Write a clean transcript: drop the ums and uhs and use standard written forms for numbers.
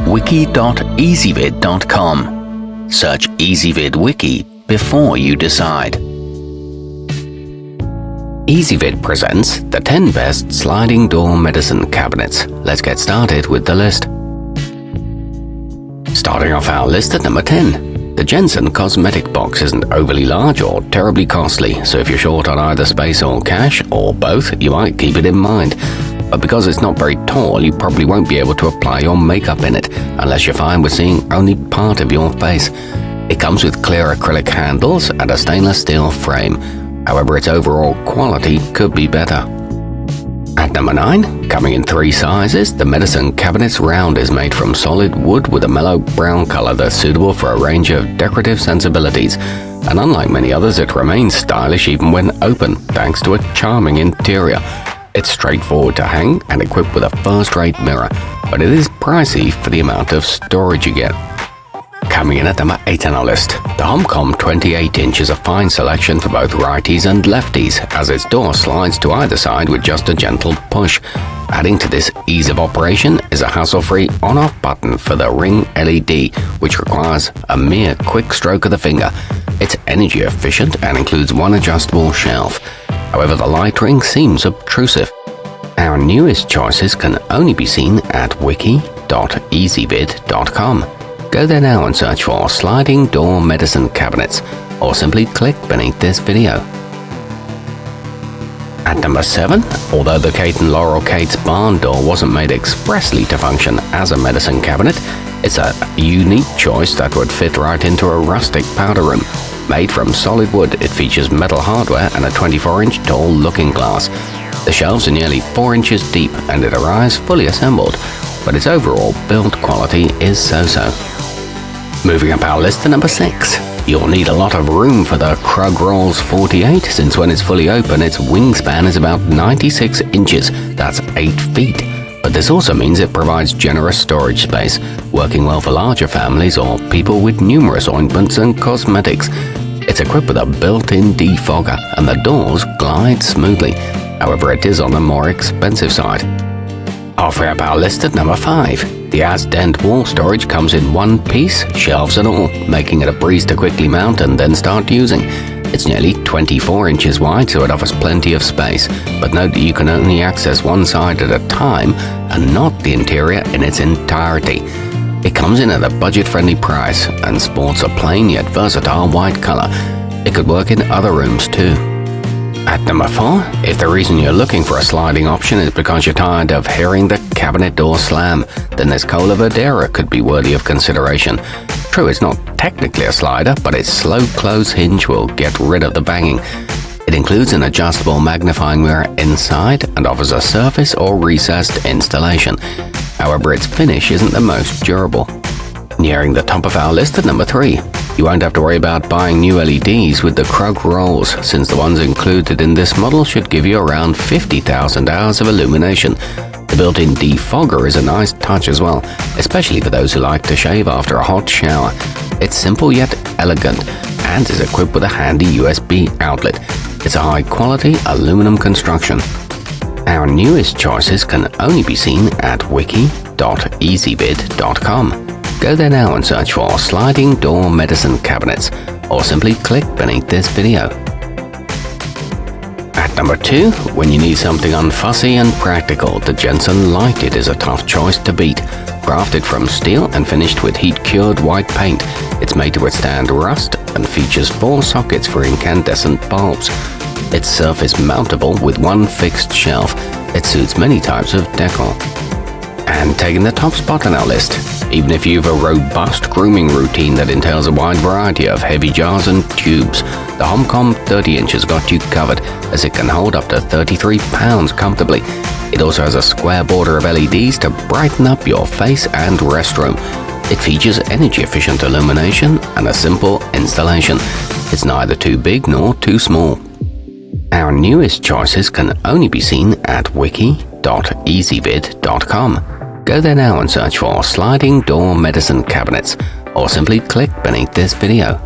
wiki.ezvid.com. Search Ezvid Wiki before you decide. Ezvid presents the 10 best sliding door medicine cabinets. Let's get started with the list. Starting off our list at number 10. The Jensen cosmetic box isn't overly large or terribly costly, so if you're short on either space or cash, or both, you might keep it in mind. But because it's not very tall, you probably won't be able to apply your makeup in it, unless you're fine with seeing only part of your face. It comes with clear acrylic handles and a stainless steel frame. However, its overall quality could be better. At number 9, coming in 3 sizes, the medicine cabinet's round is made from solid wood with a mellow brown color that's suitable for a range of decorative sensibilities. And unlike many others, it remains stylish even when open, thanks to a charming interior. It's straightforward to hang and equipped with a first-rate mirror, but it is pricey for the amount of storage you get. Coming in at number 8 on our list, the homcom 28-inch is a fine selection for both righties and lefties, as its door slides to either side with just a gentle push. Adding to this ease of operation is a hassle-free on-off button for the ring LED, which requires a mere quick stroke of the finger. It's energy efficient and includes one adjustable shelf. However, the light ring seems obtrusive. Our newest choices can only be seen at wiki.ezvid.com. Go there now and search for sliding door medicine cabinets, or simply click beneath this video. At number 7, although the Kate & Laurel Kate's barn door wasn't made expressly to function as a medicine cabinet, it's a unique choice that would fit right into a rustic powder room. Made from solid wood, it features metal hardware and a 24-inch tall looking glass. The shelves are nearly 4 inches deep and it arrives fully assembled, but its overall build quality is so-so. Moving up our list to number 6. You'll need a lot of room for the Krugg Rolls 48, since when it's fully open, its wingspan is about 96 inches, that's 8 feet. But this also means it provides generous storage space, working well for larger families or people with numerous ointments and cosmetics. It's equipped with a built-in defogger, and the doors glide smoothly. However, it is on the more expensive side. Halfway up our list at number 5. The azdent wall storage comes in one piece, shelves and all, making it a breeze to quickly mount and then start using. It's nearly 24 inches wide, so it offers plenty of space, but note that you can only access one side at a time and not the interior in its entirety. It comes in at a budget-friendly price and sports a plain yet versatile white color. It could work in other rooms too. At number 4, if the reason you're looking for a sliding option is because you're tired of hearing the cabinet door slam, then this kohler verdera could be worthy of consideration. True, it's not technically a slider, but its slow close hinge will get rid of the banging. It includes an adjustable magnifying mirror inside and offers a surface or recessed installation. However, its finish isn't the most durable. Nearing the top of our list at number 3. You won't have to worry about buying new LEDs with the Krugg Rolls, since the ones included in this model should give you around 50,000 hours of illumination. The built-in defogger is a nice touch as well, especially for those who like to shave after a hot shower. It's simple yet elegant, and is equipped with a handy USB outlet. It's a high-quality aluminum construction. Our newest choices can only be seen at wiki.ezvid.com. Go there now and search for sliding door medicine cabinets, or simply click beneath this video. At number 2, when you need something unfussy and practical, the Jensen Lighted is a tough choice to beat. Crafted from steel and finished with heat-cured white paint, it's made to withstand rust and features 4 sockets for incandescent bulbs. It's surface mountable with one fixed shelf. It suits many types of decor. And taking the top spot on our list, even if you've a robust grooming routine that entails a wide variety of heavy jars and tubes, the homcom 30-inch has got you covered, as it can hold up to 33 pounds comfortably. It also has a square border of LEDs to brighten up your face and restroom. It features energy-efficient illumination and a simple installation. It's neither too big nor too small. Our newest choices can only be seen at wiki.ezvid.com. Go there now and search for sliding door medicine cabinets, or simply click beneath this video.